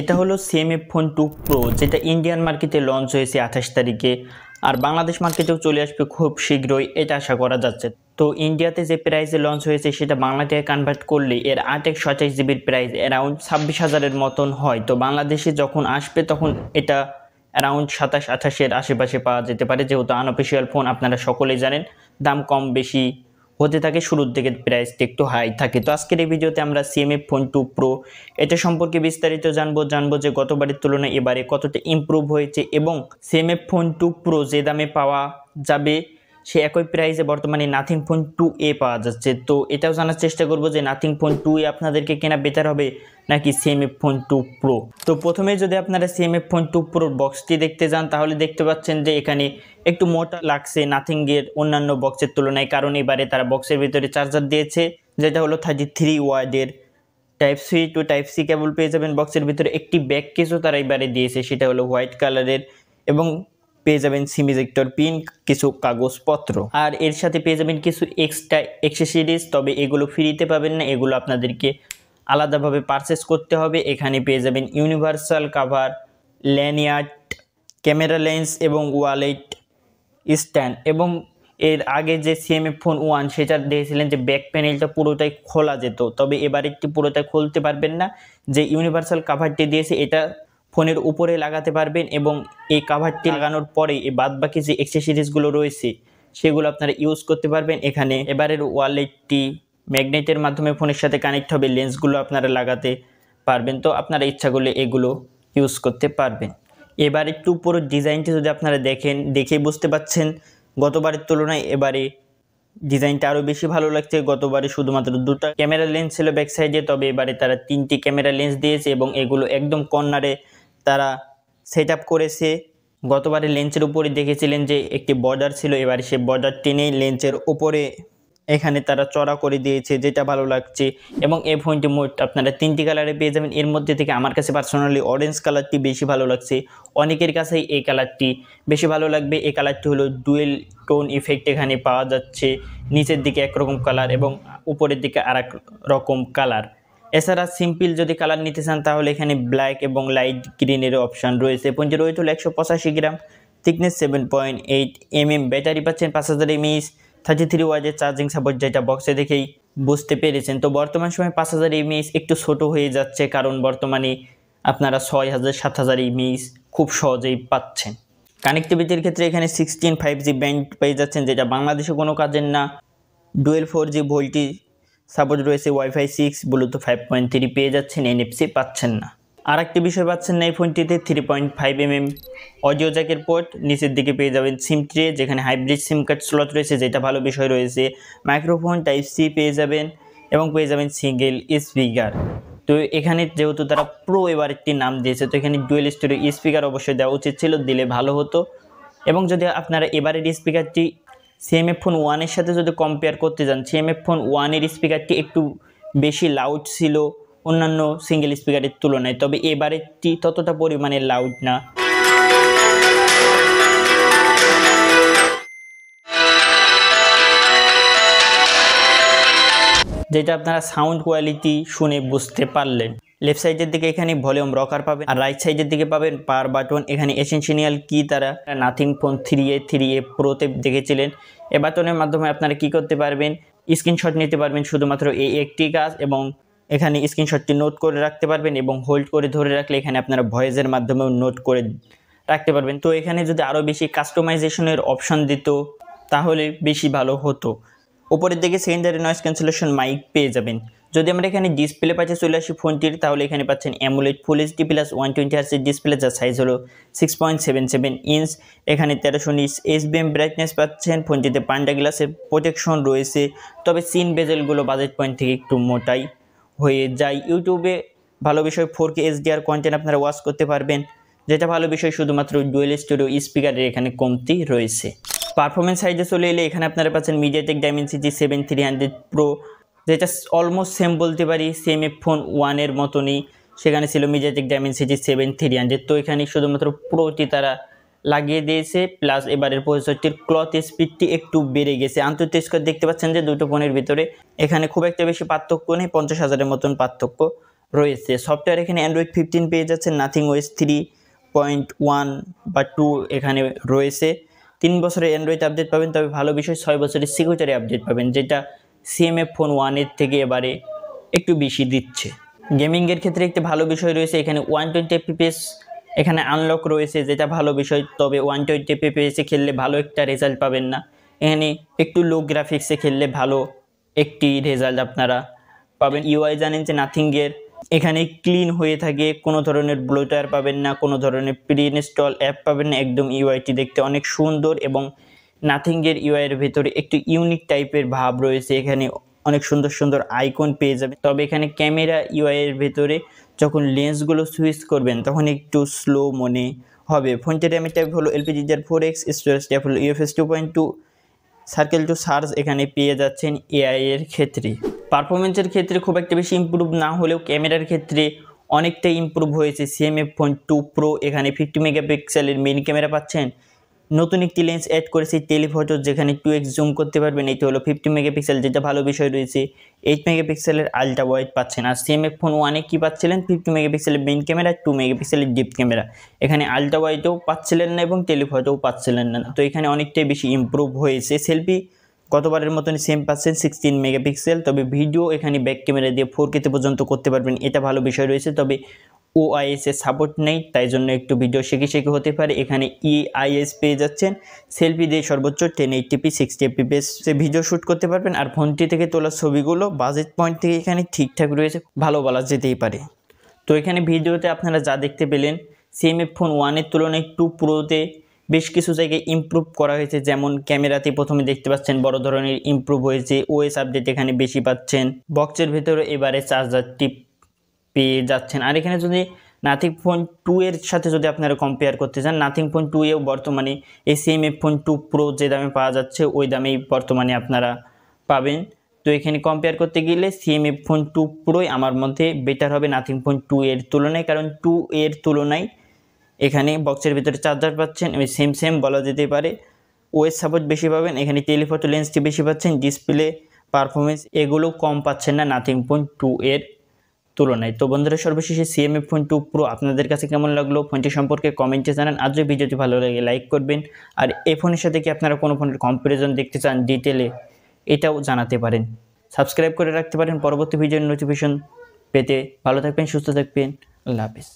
এটা হলো CMF phone 2 pro, যেটা ইন্ডিয়ান মার্কেটে লঞ্চ হয়েছে 28 তারিখে, আর বাংলাদেশ মার্কেটেও চলে আসবে খুব শীঘ্রই, এটা আশা করা যাচ্ছে। তো ইন্ডিয়াতে যে প্রাইসে লঞ্চ হয়েছে সেটা বাংলা টাকায় কনভার্ট করলে এর 8 জিবির প্রাইস অ্যারাউন্ড 26,000-এর মতন হয়। তো বাংলাদেশে যখন আসবে তখন এটা অ্যারাউন্ড 27-28-এর আশেপাশে পাওয়া যেতে পারে, যেহেতু আনঅফিসিয়াল ফোন আপনারা সকলেই জানেন দাম কম বেশি হতে থাকে, শুরুর দিকে প্রাইসটা একটু হাই থাকে। তো আজকের এই ভিডিওতে আমরা সিএমএফ ফোন 2 প্রো এটা সম্পর্কে বিস্তারিত জানবো যে গতবারের তুলনায় এবারে কতটা ইমপ্রুভ হয়েছে, এবং সিএমএফ ফোন 2 প্রো যে দামে পাওয়া যাবে সে একই প্রাইসে বর্তমানে নাথিং ফোন 2A পাওয়া যাচ্ছে। তো এটাও জানার চেষ্টা করব যে নাথিং ফোন 2A আপনাদেরকে কেনা বেটার হবে নাকি সিএমএফ ফোন 2 প্রো। তো প্রথমে যদি আপনারা সিএমএফ ফোন 2 প্রোর বক্সটি দেখতে যান তাহলে দেখতে পাচ্ছেন যে এখানে একটু মোটা লাগছে নাথিং এর অন্যান্য বক্সের তুলনায়, কারণ এবারে তারা বক্সের ভিতরে চার্জার দিয়েছে যেটা হলো 33 ওয়াটের type C to type C cable পেয়ে যাবেন বক্সের ভিতরে। একটি ব্যাক কেসও তারা এবারে দিয়েছে, সেটা হলো হোয়াইট কালারের, এবং পেয়ে যাবেন সিম ইজেক্টর পিন, কিছু কাগজপত্র, আর এর সাথে পেয়ে যাবেন কিছু এক্সট্রা অ্যাক্সেসরিজ। তবে এগুলো ফ্রিতে পাবেন না, এগুলো আপনাদেরকে আলাদাভাবে পারচেস করতে হবে। এখানে পেয়ে যাবেন universal cover, lanyard, camera lens এবং ওয়ালেট স্ট্যান্ড। এবং এর আগে যে সিএমএফ ফোন 1 সেটা দিয়েছিলেন যে ব্যাক প্যানেলটা পুরোটাই খোলা যেত, তবে এবার একটি পুরোটাই খুলতে পারবেন না। যে ইউনিভার্সাল কাভারটি দিয়েছে এটা ফোনের উপরে লাগাতে পারবেন, এবং এই কাভারটি লাগানোর পরে এই বাদবাকি যে অ্যাক্সেসরিজগুলো রয়েছে সেগুলো আপনারা ইউজ করতে পারবেন। এখানে এবারের ওয়ালেটটি ম্যাগনেটের মাধ্যমে ফোনের সাথে কানেক্ট হবে, লেন্সগুলো আপনারা লাগাতে পারবেন। তো আপনারা ইচ্ছা করলে এগুলো ইউজ করতে পারবেন। এবার একটু পুরো ডিজাইনটি যদি আপনারা দেখেই বুঝতে পাচ্ছেন গতবারের তুলনায় এবারে ডিজাইনটা আরও বেশি ভালো লাগছে। গতবারে শুধুমাত্র দুটো ক্যামেরা লেন্স ছিল ব্যাক সাইডে, তবে এবারে তারা 3টি ক্যামেরা লেন্স দিয়েছে, এবং এগুলো একদম কর্নারে তারা সেট আপ করেছে। গতবারে লেন্সের উপরে দেখেছিলেন যে একটি বর্ডার ছিল, এবারে সে বর্ডার টেনেই লেন্সের উপরে এখানে তারা চড়া করে দিয়েছে, যেটা ভালো লাগছে। এবং এই ফোনটি মোট আপনারা 3টি কালারে পেয়ে যাবেন। এর মধ্যে থেকে আমার কাছে পার্সোনালি অরেঞ্জ কালারটি বেশি ভালো লাগছে, অনেকের কাছেই এই কালারটি বেশি ভালো লাগবে। এই কালারটি হলো ডুয়েল টোন ইফেক্ট, এখানে পাওয়া যাচ্ছে নিচের দিকে একরকম কালার এবং উপরের দিকে আর এক রকম কালার। এছাড়া সিম্পল যদি কালার নিতে চান তাহলে এখানে ব্ল্যাক এবং লাইট গ্রিনের অপশান রয়েছে। ফোনটির ওয়েট হলো 185 গ্রাম, থিকনেস 7.8 mm, ব্যাটারি পাচ্ছেন 5000 mAh, 33 ওয়াটের চার্জিং সাপোর্ট, যেটা বক্সে দেখেই বুঝতে পেরেছেন। তো বর্তমান সময় 5000 mAh একটু ছোট হয়ে যাচ্ছে, কারণ বর্তমানে আপনারা 6000-7000 mAh খুব সহজেই পাচ্ছেন। কানেক্টিভিটির ক্ষেত্রে এখানে 16 5G ব্যান্ড পেয়ে যাচ্ছেন, যেটা বাংলাদেশে কোনো কাজের না। ডুয়েল 4G ভোল্টেজ সাপোর্ট রয়েছে, ওয়াইফাই 6, ব্লুটুথ 5.3 পেয়ে যাচ্ছেন, NFC পাচ্ছেন না। আর একটি বিষয় পাচ্ছেন না এই ফোনটিতে 3.5 mm অডিও জ্যাকের পোর্ট, নিচের দিকে পেয়ে যাবেন সিম ট্রে যেখানে হাইব্রিড সিম কার্ড স্লট রয়েছে, যেটা ভালো বিষয় রয়েছে। মাইক্রোফোন টাইপ সি পেয়ে যাবেন, এবং পেয়ে যাবেন সিঙ্গেল স্পিকার। তো এখানে যেহেতু তারা প্রো এবার একটি নাম দিয়েছে, তো এখানে ডুয়েল স্টোরিও স্পিকার অবশ্যই দেওয়া উচিত ছিল, দিলে ভালো হতো। এবং যদি আপনারা এবারের স্পিকারটি সিএমএফ ফোন 1-এর সাথে যদি কম্পেয়ার করতে যান, সিএমএফ ফোন 1-এর স্পিকারটি একটু বেশি লাউড ছিল অন্যান্য সিঙ্গেল স্পিকারের তুলনায়, তবে এবারেরটি ততটা পরিমাণে লাউড না। যেটা আপনারা সাউন্ড কোয়ালিটি শুনে বুঝতে পারলেন। লেফট সাইডের দিকে এখানে ভলিউম রকার পাবেন, আর রাইট সাইডের দিকে পাবেন পাওয়ার বাটন। এখানে এসেনশিয়াল কি তারা নাথিং ফোন 3A প্রোতে দেখেছিলেন। এই বাটনের মাধ্যমে আপনারা কি করতে পারবেন, স্ক্রিনশট নিতে পারবেন, শুধুমাত্র এই একটি কাজ। এবং এখানে স্ক্রিনশটটি নোট করে রাখতে পারবেন, এবং হোল্ড করে ধরে রাখলে এখানে আপনারা ভয়েসের মাধ্যমেও নোট করে রাখতে পারবেন। তো এখানে যদি আরও বেশি কাস্টমাইজেশনের অপশান দিত তাহলে বেশি ভালো হতো। উপরের দিকে সেকেন্ডারি নয়েজ ক্যান্সেলেশন মাইক পেয়ে যাবেন। যদি আমরা এখানে ডিসপ্লে পাশে চলে আসি ফোনটির, তাহলে এখানে পাচ্ছেন অ্যামোলেড ফুল এইচডি প্লাস 120 হার্টজের ডিসপ্লে, যার সাইজ হলো 6.77 ইঞ্চ। এখানে 1319 SBM ব্রাইটনেস পাচ্ছেন। ফোনটিতে পান্ডা গ্লাসের প্রোটেকশন রয়েছে, তবে সিন বেজেলগুলো বাজেট পয়েন্ট থেকে একটু মোটাই হয়ে যায়। ইউটিউবে ভালো বিষয় 4K HDR কন্টেন্ট আপনারা ওয়াচ করতে পারবেন, যেটা ভালো বিষয়। শুধুমাত্র ডুয়েল স্টোরিও স্পিকারের এখানে কমতি রয়েছে। পারফরমেন্স সাইডে চলে এলে এখানে আপনারা পাচ্ছেন মিডিয়াটেক ডাইমেনসিটি 7300 প্রো, যেটা অলমোস্ট সেম বলতে পারি সিএমএফ ফোন 1-এর মতনই। সেখানে ছিল মিডিয়াটেক ডাইমেনসিটি 7300, তো এখানে শুধুমাত্র প্রোটি তারা লাগিয়ে দিয়েছে। প্লাস এবারের প্রসেসরটির ক্লক স্পিডটি একটু বেড়ে গেছে। আন্তর্জাতিক স্কোর দেখতে পাচ্ছেন যে দুটো ফোনের ভিতরে এখানে খুব একটা বেশি পার্থক্য নেই, 50,000-এর মতন পার্থক্য রয়েছে। সফটওয়্যার এখানে অ্যান্ড্রয়েড 15 পেয়ে যাচ্ছেন, নাথিং ওএস 3.1 বা 2 এখানে রয়েছে। 3 বছরের অ্যান্ড্রয়েড আপডেট পাবেন, তবে ভালো বিষয় 6 বছরের সিকিউরিটি আপডেট পাবেন, যেটা সিএমএফ ফোন 1 এর থেকে এবারে একটু বেশি দিচ্ছে। গেমিংয়ের ক্ষেত্রে একটি ভালো বিষয় রয়েছে, এখানে 120 FPS এখানে আনলক রয়েছে, যেটা ভালো বিষয়। তবে 120 FPS খেললে ভালো একটা রেজাল্ট পাবেন না, এখানে একটু লো গ্রাফিক্সে খেললে ভালো একটি রেজাল্ট আপনারা পাবেন। ইউআই জানেন যে নাথিংয়ের এখানে ক্লিন হয়ে থাকে, কোনো ধরনের ব্লোটার পাবেন না, কোনো ধরনের প্রি ইনস্টল অ্যাপ পাবেন না, একদম ইউআইটি দেখতে অনেক সুন্দর। এবং নাথিংয়ের ইউআইয়ের ভেতরে একটু ইউনিক টাইপের ভাব রয়েছে, এখানে অনেক সুন্দর সুন্দর আইকন পেয়ে যাবে। তবে এখানে ক্যামেরা ইউআইয়ের ভেতরে যখন লেন্সগুলো সুইচ করবেন তখন একটু স্লো মনে হবে। ফোনটির র্যামের টাইপ হলো LPDDR4X, স্টোরেজ টাইপ হলো UFS 2.2, সার্কেল টু সার্চ এখানে পেয়ে যাচ্ছেন এআই এর ক্ষেত্রে। পারফরমেন্সের ক্ষেত্রে খুব একটা বেশি ইম্প্রুভ না হলেও ক্যামেরার ক্ষেত্রে অনেকটাই ইম্প্রুভ হয়েছে। সিএমএফ ফোন 2 প্রো এখানে 50 মেগাপিক্সেলের মেইন ক্যামেরা পাচ্ছেন, নতুন একটি লেন্স অ্যাড করেছে টেলিফটো, যেখানে 2x জুম করতে পারবেন, এটি হলো 50 মেগাপিক্সেল, যেটা ভালো বিষয় রয়েছে। 8 মেগাপিক্সেলের আলট্রা ওয়াইড পাচ্ছেন। আর সিএমএফ ফোন 1 এ কী পাচ্ছিলেন? 50 মেগাপিক্সেলের মেইন ক্যামেরা, 2 মেগাপিক্সেলের ডিপ ক্যামেরা, এখানে আলট্রা ওয়াইডও পাচ্ছিলেন না এবং টেলিফটোও পাচ্ছিলেন না। তো এখানে অনেকটাই বেশি ইম্প্রুভ হয়েছে। সেলফি গতবারের মতনই সেম পাচ্ছেন 16 মেগাপিক্সেল, তবে ভিডিও এখানে ব্যাক ক্যামেরা দিয়ে 4K পর্যন্ত করতে পারবেন, এটা ভালো বিষয় রয়েছে। তবে OIS এর সাপোর্ট নেই, তাই জন্য একটু ভিডিও শেখে হতে পারে। এখানে EIS পেয়ে যাচ্ছেন, সেলফি দিয়ে সর্বোচ্চ 1080p 60 fps ভিডিও শ্যুট করতে পারবেন। আর ফোনটি থেকে তোলা ছবিগুলো বাজেট পয়েন্ট থেকে এখানে ঠিকঠাক রয়েছে, ভালো বলা যেতেই পারে। তো এখানে ভিডিওতে আপনারা যা দেখতে পেলেন, সিএমএফ ফোন 1 এর তুলনায় 2 প্রোতে বেশ কিছু জায়গায় ইমপ্রুভ করা হয়েছে। যেমন ক্যামেরাতে প্রথমে দেখতে পাচ্ছেন বড় ধরনের ইমপ্রুভ হয়েছে, ওএস আপডেট এখানে বেশি পাচ্ছেন, বক্সের ভেতরে এবারে চার্জারটি পেয়ে যাচ্ছেন। আর এখানে যদি নাথিং ফোন 2 এর সাথে যদি আপনারা কম্পেয়ার করতে চান, নাথিং ফোন 2 এও বর্তমানে এই সিএমএফ ফোন 2 প্রো যে দামে পাওয়া যাচ্ছে ওই দামেই বর্তমানে আপনারা পাবেন। তো এখানে কম্পেয়ার করতে গেলে সিএমএফ ফোন 2 প্রোই আমার মধ্যে বেটার হবে নাথিং ফোন 2 এর তুলনায়, কারণ 2 এর তুলনায় এখানে বক্সের ভিতরে চার্জার পাচ্ছেন, ওই সেম বলা যেতে পারে। ওএস সাপোর্ট বেশি পাবেন, এখানে টেলিফটো লেন্সটি বেশি পাচ্ছেন, ডিসপ্লে পারফরমেন্স এগুলো কম পাচ্ছেন না নাথিং ফোন 2 এর তুলনায়। তো বন্ধুরা, সর্বশেষে সিএমএফ ফোন 2 প্রো আপনাদের কাছে কেমন লাগলো ফোনটি সম্পর্কে কমেন্টে জানান। আর যদি ভিডিওটি ভালো লাগে লাইক করবেন। আর এই ফোনের সাথে কি আপনারা কোনো ফোনের কম্পারিজন দেখতে চান ডিটেলে, এটাও জানাতে পারেন। সাবস্ক্রাইব করে রাখতে পারেন পরবর্তী ভিডিওর নোটিফিকেশন পেতে। ভালো থাকবেন, সুস্থ থাকবেন, আল্লাহ হাফেজ।